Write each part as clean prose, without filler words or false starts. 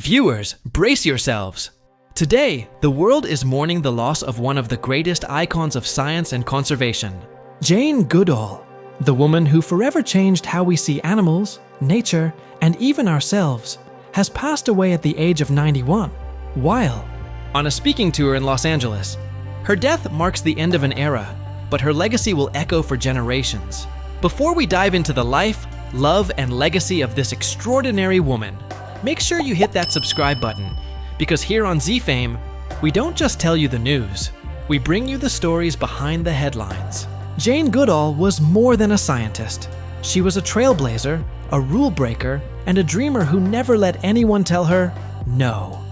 Viewers, brace yourselves. Today, the world is mourning the loss of one of the greatest icons of science and conservation, Jane Goodall, the woman who forever changed how we see animals, nature, and even ourselves, has passed away at the age of 91, while on a speaking tour in Los Angeles. Her death marks the end of an era, but her legacy will echo for generations. Before we dive into the life, love, and legacy of this extraordinary woman, make sure you hit that subscribe button, because here on Z-Fame, we don't just tell you the news, we bring you the stories behind the headlines. Jane Goodall was more than a scientist. She was a trailblazer, a rule breaker, and a dreamer who never let anyone tell her no.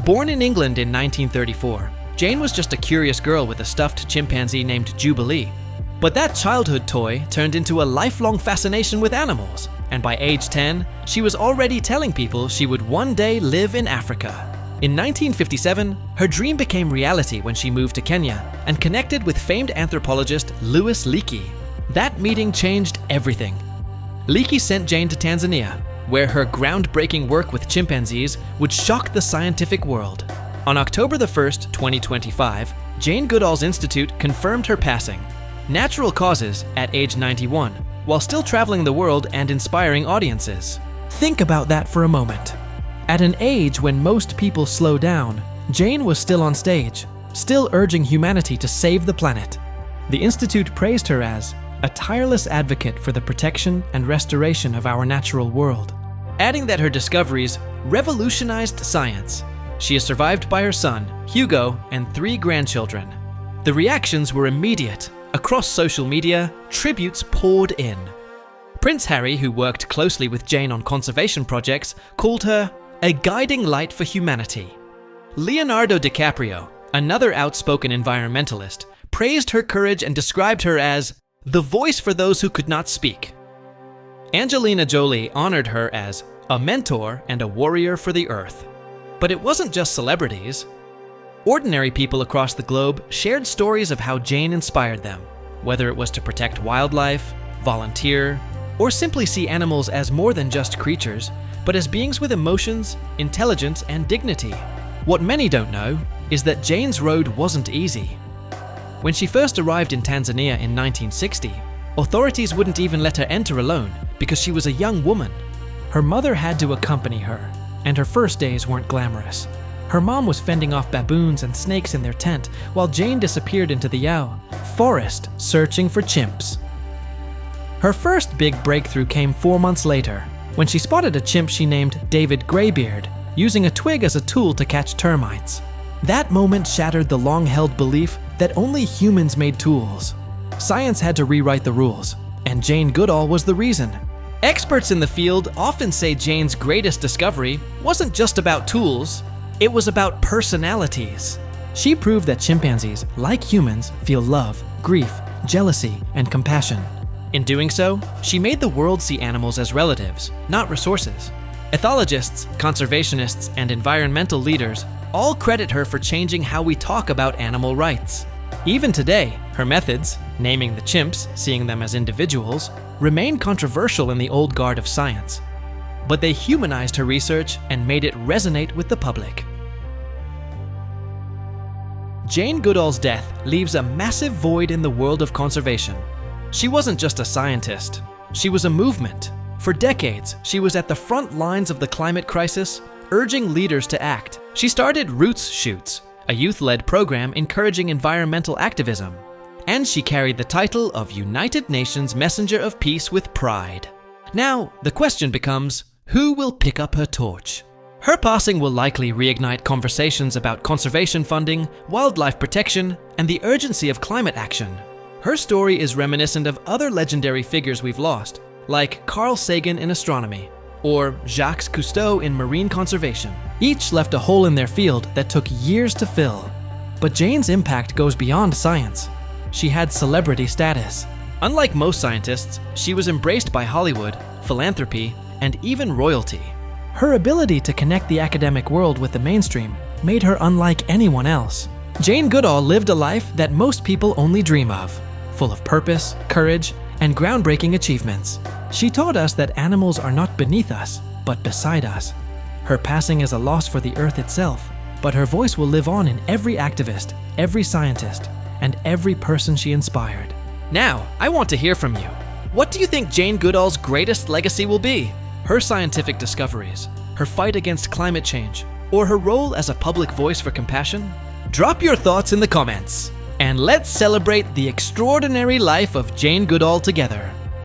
Born in England in 1934, Jane was just a curious girl with a stuffed chimpanzee named Jubilee. But that childhood toy turned into a lifelong fascination with animals, and by age 10, she was already telling people she would one day live in Africa. In 1957, her dream became reality when she moved to Kenya and connected with famed anthropologist Louis Leakey. That meeting changed everything. Leakey sent Jane to Tanzania, where her groundbreaking work with chimpanzees would shock the scientific world. On October 1st, 2025, Jane Goodall's institute confirmed her passing. Natural causes at age 91, while still traveling the world and inspiring audiences. Think about that for a moment. At an age when most people slow down, Jane was still on stage, still urging humanity to save the planet. The Institute praised her as a tireless advocate for the protection and restoration of our natural world, adding that her discoveries revolutionized science. She is survived by her son, Hugo, and 3 grandchildren. The reactions were immediate. Across social media, tributes poured in. Prince Harry, who worked closely with Jane on conservation projects, called her a guiding light for humanity. Leonardo DiCaprio, another outspoken environmentalist, praised her courage and described her as the voice for those who could not speak. Angelina Jolie honored her as a mentor and a warrior for the earth. But it wasn't just celebrities. Ordinary people across the globe shared stories of how Jane inspired them, whether it was to protect wildlife, volunteer, or simply see animals as more than just creatures, but as beings with emotions, intelligence, and dignity. What many don't know is that Jane's road wasn't easy. When she first arrived in Tanzania in 1960, authorities wouldn't even let her enter alone because she was a young woman. Her mother had to accompany her, and her first days weren't glamorous. Her mom was fending off baboons and snakes in their tent, while Jane disappeared into the Yao forest, searching for chimps. Her first big breakthrough came 4 months later, when she spotted a chimp she named David Greybeard, using a twig as a tool to catch termites. That moment shattered the long-held belief that only humans made tools. Science had to rewrite the rules, and Jane Goodall was the reason. Experts in the field often say Jane's greatest discovery wasn't just about tools, it was about personalities. She proved that chimpanzees, like humans, feel love, grief, jealousy, and compassion. In doing so, she made the world see animals as relatives, not resources. Ethologists, conservationists, and environmental leaders all credit her for changing how we talk about animal rights. Even today, her methods, naming the chimps, seeing them as individuals, remain controversial in the old guard of science. But they humanized her research and made it resonate with the public. Jane Goodall's death leaves a massive void in the world of conservation. She wasn't just a scientist, she was a movement. For decades, she was at the front lines of the climate crisis, urging leaders to act. She started Roots Shoots, a youth-led program encouraging environmental activism. And she carried the title of United Nations Messenger of Peace with pride. Now, the question becomes, who will pick up her torch? Her passing will likely reignite conversations about conservation funding, wildlife protection, and the urgency of climate action. Her story is reminiscent of other legendary figures we've lost, like Carl Sagan in astronomy, or Jacques Cousteau in marine conservation. Each left a hole in their field that took years to fill. But Jane's impact goes beyond science. She had celebrity status. Unlike most scientists, she was embraced by Hollywood, philanthropy, and even royalty. Her ability to connect the academic world with the mainstream made her unlike anyone else. Jane Goodall lived a life that most people only dream of, full of purpose, courage, and groundbreaking achievements. She taught us that animals are not beneath us, but beside us. Her passing is a loss for the Earth itself, but her voice will live on in every activist, every scientist, and every person she inspired. Now, I want to hear from you. What do you think Jane Goodall's greatest legacy will be? Her scientific discoveries, her fight against climate change, or her role as a public voice for compassion? Drop your thoughts in the comments, and let's celebrate the extraordinary life of Jane Goodall together.